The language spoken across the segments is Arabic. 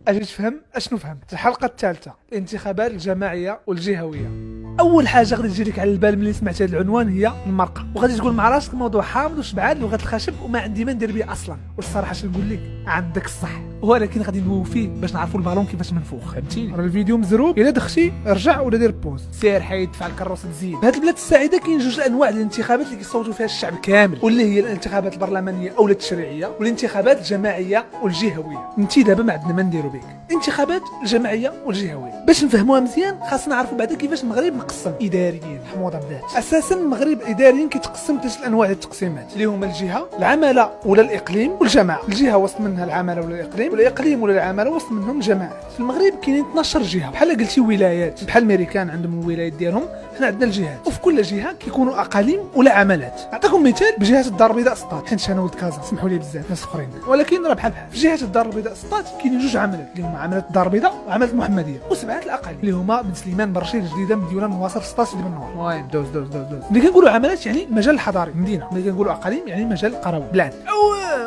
اجي تفهم اشنو فهمت. الحلقه الثالثه، الانتخابات الجماعيه والجهويه. اول حاجه غادي تجي لك على البال ملي سمعت هذا العنوان هي المرقه، وغادي تقول مع راسك موضوع حامض وشبعان لغه الخشب وما عندي ما ندير به اصلا. والصراحه اش نقول لك، عندك الصح، ولكن غادي نوفيه باش نعرفوا البالون كيفاش منفوخ، فهمتيني؟ راه الفيديو مزروب، الا دختي ارجع ولا دير بوز، سير حيد فعل الكروس تزيد. بهاد البلاد السعيده كاين جوج انواع الانتخابات اللي كيصوتوا فيها الشعب كامل، واللي هي الانتخابات البرلمانيه او التشريعيه، والانتخابات الجماعيه والجهويه. انت دابا ما عندنا ما نديرو بك. الانتخابات الجماعيه والجهويه باش نفهموها مزيان خاصنا نعرفوا بعدا كيفاش المغرب مقسم اداريا. حموضه بدات. اساسا المغرب اداريا كيتقسم ثلاث انواع التقسيمات اللي هما الجهه، العماله ولا الاقليم، والجماعه. الجهه وسط منها العماله ولا الاقليم، والاقليم ولا العماله وسط منهم الجماعات. في المغرب كاينين 12 جهه، بحال قلتي ولايات، بحال الامريكان عندهم الولايات ديالهم، حنا عندنا الجهات، وفي كل جهه كيكونوا اقاليم ولا عملات. نعطيكم مثال بجهه الدار البيضاء سطات، حيت انا ولد كازا سمحوا لي بزاف ناس اخرين، ولكن راه بحال في جهه الدار البيضاء سطات كاينين جوج عملات اللي هما عملات الدار البيضاء وعملات المحمديه، وسبعه الاقاليم اللي هما بن سليمان، برشيد، جديده، مديونه، نواصر، سطات، سيدي بن نور. المهم دوز دوز دوز دوز. ملي كنقولوا عملات يعني المجال الحضاري، مدينه. ملي كنقولوا اقاليم يعني المجال القروي، بلاد.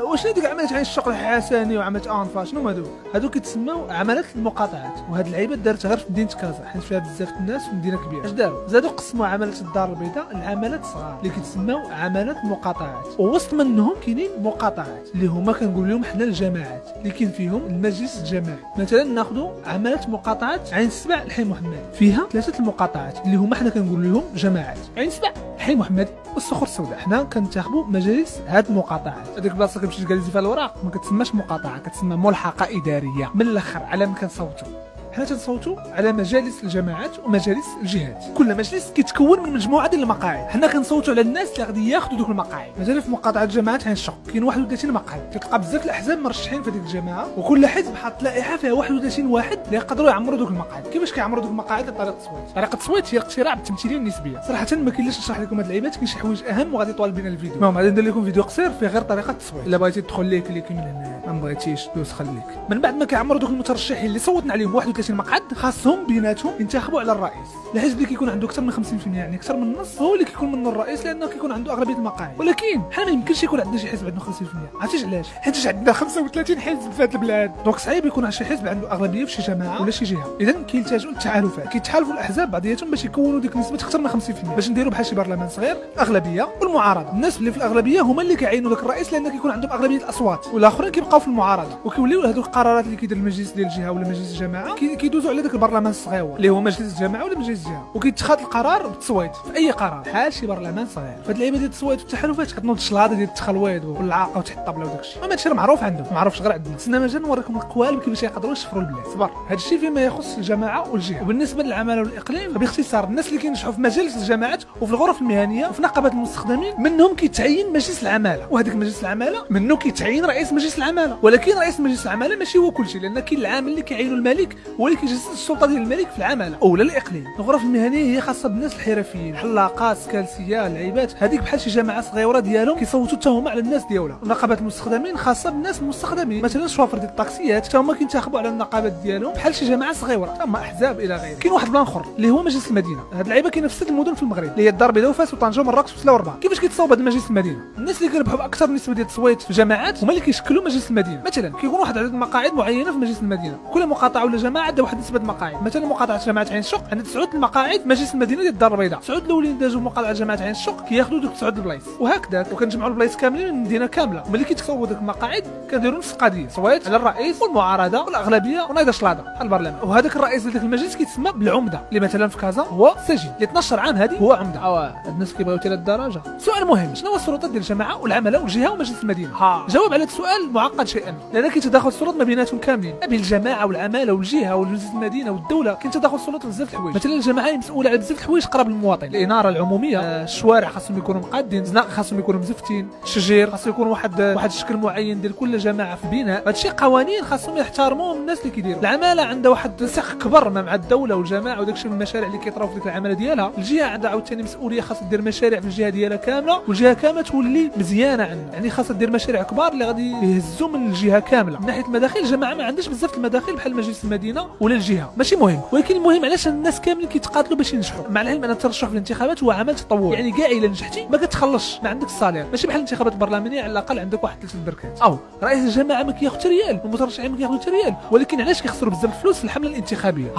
واش هذيك عملات عين الشق الحسني وعملات انفا، شنو هادو؟ هادو كيتسموا عملات المقاطعات، وهاد اللعيبه دارت غير في مدينه كازا حيت فيها بزاف الناس ومدينه كبيره. اش داروا؟ زادوا قسموا عملات الدار البيضاء لعملات صغار اللي كيتسموا عملات مقاطعات، ووسط منهم كاينين مقاطعات اللي هما كنقول لهم حنا الجماعات اللي كاين فيهم المجلس الجماعي. مثلا ناخذوا عملات مقاطعات عين السبع الحي محمد، فيها ثلاثه المقاطعات اللي هما حنا كنقول لهم جماعات، عين السبع، الحي محمد، والصخور السوداء. حنا كنتخبوا مجالس هاد المقاطعات. هذيك البلاصه كتمشي تجلسي فيها الوراق ما كتسماش مقاطعه، كتسمى ملحقه اداريه. من الاخر على ما كنصوتوا، حنا تنصوتوا على مجالس الجماعات ومجالس الجهات. كل مجلس كيتكون من مجموعه ديال المقاعد، حنا كنصوتوا على الناس اللي غادي ياخذوا دوك المقاعد. مثلا في مقاطعه الجماعات عين الشق كاين 31 مقعد، كتلقى بزاف الاحزاب مرشحين في ديك الجماعه، وكل حزب حاط لائحه فيها 31 واحد اللي يقدروا يعمروا دوك المقاعد. كيفاش كيعمروا دوك المقاعد؟ بطريقه التصويت. طريقه التصويت هي اقتراع بالتمثيليه النسبيه. صراحه ما كاينلاش نشرح لكم هاد اللعيبات، كاين شي حوايج اهم وغادي يطول بينا الفيديو. المهم غادي ندير لكم فيديو قصير فيه غير طريقه التصويت. الا بغيتي تدخل ليك اللي كاين هنا، ما بغيتيش دوز خليك. من بعد ما كيعمروا دوك المترشحين اللي صوتنا عليهم 31 مقعد، خاصهم بيناتهم ينتخبوا على الرئيس. الحزب اللي كيكون عنده اكثر من 50% يعني اكثر من النص هو اللي كيكون منه الرئيس، لانه كيكون عنده اغلبيه المقاعد. ولكن حنا ما يمكنش يكون عندنا شي حزب عنده 50%. عرفتيش علاش؟ حيت عندنا 35 حزب في هذه البلاد، دونك صعيب يكون شي حزب عنده اغلبيه في شي جماعه ولا شي جهه. اذا كيلتجؤوا للتحالفات، كيتحالفوا الاحزاب بعضياتهم باش يكونوا ديك النسبه اكثر من 50%، باش نديروا بحال شي برلمان صغير اغلبيه والمعارضه. الناس اللي في الاغلبيه هما اللي كيعينوا داك الرئيس، لان كيكون عندهم اغلبيه الاصوات، والاخرين كيبقاو في المعارضه، وكيوليو هذوك القرارات اللي كيدير المجلس ديال الجهه ولا مجلس الجماعه كيدوزوا على داك البرلمان الصغير اللي هو مجلس الجماعه ولا مجلس الجهه، وكيتخذ القرار بالتصويت في اي قرار بحال شي برلمان صغير. فهاد اللعيبه ديال التصويت والتحالفات كتنوض الشلاضه ديال التخلويض والعاقه وتحت الطبله وداك الشيء، هادشي راه معروف عندهم، ما عرفش غير عندنا. سنا مازال نوريكم القوالب كيفاش يقدروا يشفروا البلاد. صبر، هادشي فيما يخص الجماعه والجهه. وبالنسبه للعماله والاقليم فباختصار الناس اللي كينجحوا في مجالس الجماعات وفي الغرف المهنيه وفي نقابات المستخدمين منهم كيتعين مجلس العماله، وهذاك مجلس العماله منه كيتعين رئيس مجلس العماله. ولكن رئيس مجلس العماله ماشي هو كلشي، لان كاين العامل اللي كيعينوا الملك هو اللي كيجسد السلطه ديال الملك في العماله اولا الاقليم. الغرف المهنيه هي خاصه بالناس الحرفيين، حلاقات، سكالسيه، العيبات، هذيك بحال شي جماعه صغيره ديالهم كيصوتوا حتى هما على الناس ديالها. نقابات المستخدمين خاصه بالناس المستخدمين، مثلا الشوافر ديال الطاكسيات حتى هما كينتخبوا على النقابات ديالهم بحال شي جماعه صغيره، هما احزاب الى غيره. كاين واحد البلان اخر اللي هو مجلس المدينه. هاد اللعيبه كاينه في 6 المدن في المغرب اللي هي الدار البيضاء وفاس وطنجه ومراكش وسلا ورباط. كيفاش كيتصاوب هذا مجلس المدينه؟ الناس اللي كيربحوا باكثر نسبه ديال التصويت في الجماعات هما اللي كيشكلوا مجلس المدينه. مثلا كيكون واحد عدد مقاعد معينه في مجلس المدينه، كل مقاطعه ولا جماعه عندها واحد نسبه مقاعد. مثلا مقاطعه جماعه عين الشق عندها 9 المقاعد في مجلس المدينه ديال الدار البيضاء، 9 الاولين دازوا مقاطعه جماعه عين الشق كياخذوا دوك 9 البلايص، وهكذا وكنجمعوا البلايص كاملين من المدينه كامله. ملي كيتصوبوا ديك المقاعد كنديروا نفس القضيه، تصويت على الرئيس والمعارضه والاغلبيه ونايض شلاضه البرلمان. وهذاك الرئيس ديال المجلس كيتسمى بالعمده، اللي مثلا في كازا هو سجين اللي 12 عام هذه هو عمده. هاد الناس كيبغيو حتى للدرجه. سؤال مهم، شنو هو السلطات ديال الجماعه والعمله والجهه ومجلس المدينه؟ جاوب على هذا السؤال معقد شيئا، لان كاين تداخل السلطات ما بيناتهم كاملين، ما بين الجماعه والعماله والجهه ومجلس المدينه والدوله. كاين تداخل السلطات بزاف الحوايج. مثلا الجماعه مسؤوله على بزاف الحوايج قراب للمواطن، الاناره العموميه، الشوارع خاصهم يكونوا مقادين، الزناق خاصهم يكونوا مزفتين، الشجير خاصو يكون واحد الشكل معين ديال كل جماعه في البناء. هادشي قوانين خاصهم يحترموهم الناس اللي كيديروا. العماله عندها واحد السق كبر مع الدوله والجماعه وداكشي من المشاريع اللي كيطراو في ديك العماله ديالها. الجهه عندها عاوتاني مسؤوليه، خاصها دير مشاريع في الجهه ديالها كامله، والجهه كامله تولي مزيانه عندها، يعني خاصها دير مشاريع كبار اللي غادي يهزوا من الجهه كامله. من ناحيه المداخل الجماعه ما عندهاش بزاف المداخل بحال مجلس المدينه الجمعيه ولا الجهه ماشي مهم، ولكن المهم علاش الناس كاملين كيتقاتلوا باش ينجحوا. مع العلم ان الترشح في الانتخابات هو عمل تطوعي، يعني كاع الا نجحتي ما كتخلصش، ما عندك الصالير، ماشي بحال الانتخابات البرلمانيه على الاقل عندك واحد 3 البركات. او رئيس الجماعه ما كياخذ حتى ريال، المترشحين ما كياخذوا حتى ريال، ولكن علاش كيخسروا بزاف الفلوس في الحمله الانتخابيه؟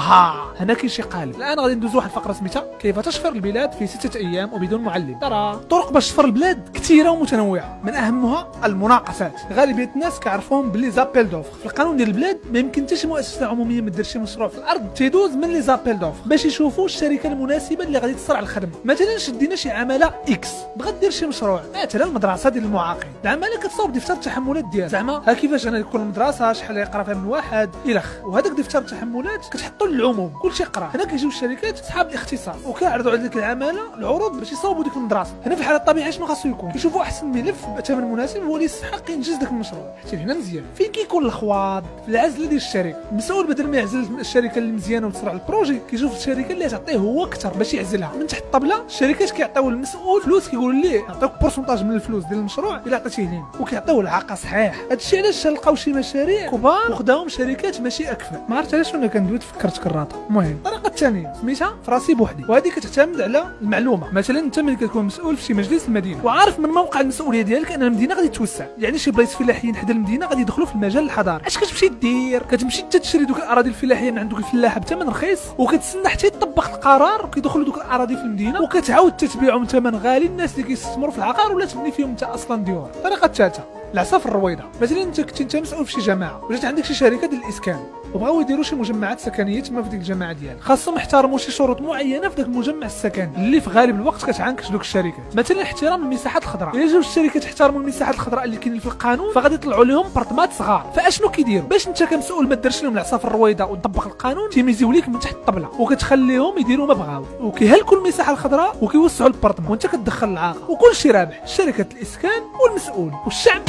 هنا كاين شي قالب. الان غادي ندوزو واحد الفقره سميتها كيف تشفر البلاد في 6 ايام وبدون معلم. ترى الطرق باش تشفر البلاد كثيره ومتنوعه، من اهمها المناقصات. غالبيه الناس كيعرفوهم بلي زابيل دوفر. في القانون ديال البلاد ما يمكن حتى شي مؤسسه عموميه ما دير شي مشروع في الارض تيدوز من لي زابيل دوفر باش يشوفوا الشركه المناسبه اللي غادي تسرع الخدمه. مثلا شدينا شي عماله اكس بغات دير شي مشروع، مثلا المدرسه ديال المعاقين، العماله كتصاوب دفتر التحملات ديالها، زعما ها كيفاش انا كل مدرسه شحال يقرا فيها من واحد الخ، وهذاك دفتر التحملات كتحطوا للعموم كلشي يقرا. هنا كيجيو الشركات صحاب الاختصاص وكيعرضوا على ديك العماله العروض باش يصاوبوا ديك المدرسه. هنا في الحاله الطبيعيه شنو خاصو يكون؟ كيشوفوا احسن ملف بثمن مناسب هو اللي يستحق ينجز داك المشروع. حتى هنا مزيان فين كيكون الخواض في العزله ديال الشركه. المسؤول بدل ما يعزل الشركه اللي مزيانه وتسرع البروجي كيشوف الشركه اللي تعطيه هو اكثر باش يعزلها. من تحت الطبله الشركات كيعطيو المسؤول فلوس، كيقولوا ليه يعطيوك بورسونتاج من الفلوس ديال المشروع الا عطيتيه لينا، وكيعطيوه العاقه صحيح. هادشي علاش لقاو شي مشاريع كبار وخداهم شركات ماشي اكفاء. ما عرفت علاش وانا كندوي فكرت كراطه. المهم الطريقه الثانيه سميتها فراسي بوحدي، وهذه كتعتمد على المعلومه. مثلا انت ملي كتكون مسؤول في شي مجلس المدينه وعارف من موقع المسؤوليه ديالك ان المدينه غادي توسع، يعني شي بلايص فلاحيين حدا المدينه غادي يدخلوا في المجال الحضاري، اش كتمشي دير؟ كتمشي انت تشري دوك الاراضي الفلاحيه من عند دوك الفلاحه بثمن رخيص، وكتسنى حتى يطبق القرار وكيدخلوا دوك الاراضي في المدينه، وكتعاود تتبيعهم بثمن غالي الناس اللي كيستثمروا في العقار ولا تبني فيهم انت اصلا ديور. الطريقه الثالثه العصا الرويضه. مثلا انت كنت انت مسؤول في شي جماعه وجات عندك شي شركه ديال الاسكان وبغاو يديروا شي مجمعات سكنيه تما في ديك الجماعه ديالك، خاصهم يحترموا شي شروط معينه في داك المجمع السكني اللي في غالب الوقت كتعنكش دوك الشركات. مثلا احترام المساحات الخضراء، الا جاو الشركات يحترموا المساحات الخضراء اللي كاينين في القانون فغادي يطلعوا لهم برطمات صغار. فاشنو كيديروا باش انت كمسؤول ما ديرش لهم العصا الرويضه وتطبق القانون؟ تيميزيو ليك من تحت الطبله وكتخليهم يديروا ما بغاو وكيهلكوا المساحه الخضراء وكيوسعوا البرطمان وانت كتدخل العاقه، وكلشي رابح، شركه الاسكان والمسؤول والشعب.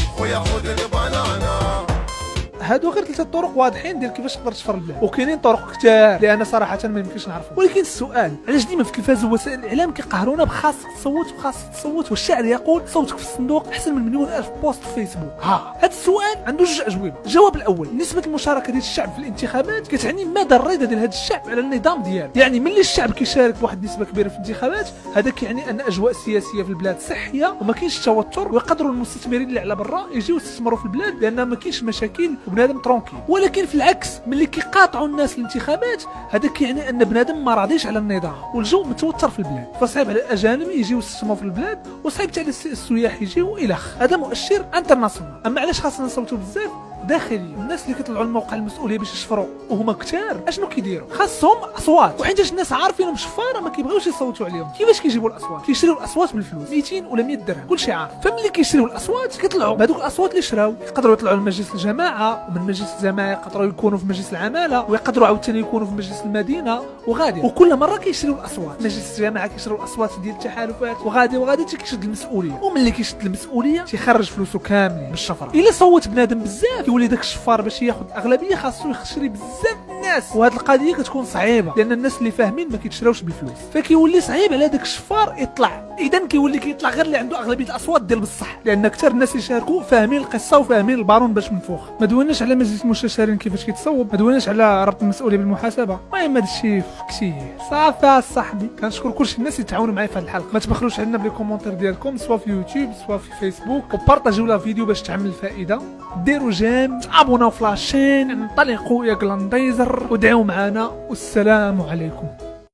هادو غير 3 طرق واضحين ديال كيفاش تقدر تشفر البلاد، وكاينين طرق كثار لان صراحه ما يمكنش نعرفوا. ولكن السؤال علاش ديما في التلفاز ووسائل الاعلام كيقهرونا بخاصك تصوت وخاصك تصوت، والشعر يقول صوتك في الصندوق احسن من مليون الف بوست في فيسبوك؟ هذا السؤال عنده 2 اجوبه. الجواب الاول نسبه المشاركه ديال الشعب في الانتخابات كتعني مدى الرضا ديال هذا الشعب على النظام ديالو، يعني ملي الشعب كيشارك بواحد النسبه كبيره في الانتخابات هذا كيعني ان الاجواء السياسيه في البلاد صحيه وما كاينش توتر، ويقدروا المستثمرين اللي على برا يجيو يستثمروا في البلاد لان ما كاينش مشاكل وبنادم ترونكيل. ولكن في العكس ملي كيقاطعوا الناس الانتخابات هذا كيعني ان بنادم ما راضيش على النظام والجو متوتر في البلاد، فصعيب على الاجانب يجيو يستثمروا في البلاد وصعيب حتى على السياح يجيو الخ. هذا مؤشر انترناسيونال. اما علاش خاصنا نصوتوا بزاف؟ داخلي الناس اللي كيطلعوا الموقع المسؤوليه باش يشفروا وهما كثار اشنو كيديروا؟ خاصهم اصوات، وحيتاش الناس عارفينهم شفاره ما كيبغيوش يصوتوا عليهم. كيفاش كيجيبوا الاصوات؟ كيشريوا الاصوات بالفلوس 200 ولا 100 درهم كلشي عارف. فملي كيشريوا الاصوات كيطلعوا بهذوك الاصوات اللي شراو يقدروا يطلعوا لمجلس الجماعه، ومن مجلس الجماعه يقدروا يكونوا في مجلس العماله، ويقدروا عاوتاني يكونوا في مجلس المدينه وغادي. وكل مره كيشريوا الاصوات، مجلس الجماعه كيشريوا الاصوات ديال التحالفات وغادي حتى كيشد المسؤوليه، وملي كيشد المسؤوليه تيخرج فلوسه كاملين بالشفره. الا صوت بنادم بزاف كيولي داك الشفار باش ياخذ الاغلبيه خاصو يشري بزاف الناس، وهاد القضيه كتكون صعيبه لان الناس اللي فاهمين ما كيتشراوش بالفلوس، فكيولي صعيب على داك الشفار يطلع. اذا كيولي كيطلع غير اللي عنده اغلبيه الاصوات ديال بصح، لان اكثر الناس اللي شاركوا فاهمين القصه وفاهمين البارون باش منفوخ. ما دويناش على مجلس المستشارين كيفاش كيتصوب، ما دويناش على ربط المسؤوليه بالمحاسبه. المهم هذا الشيء كثير صافي صاحبي. كنشكر كلشي الناس اللي تعاونوا معايا في هذه الحلقه. ما تبخلوش علينا بلي كومونتير ديالكم سواء في يوتيوب سواء في فيسبوك، وبارطاجيو لا فيديو باش تعمل الفائده. ديروا جيم، تابوناو في لاشين، انطلقوا يا كلانديزر ودعوا معنا، والسلام عليكم.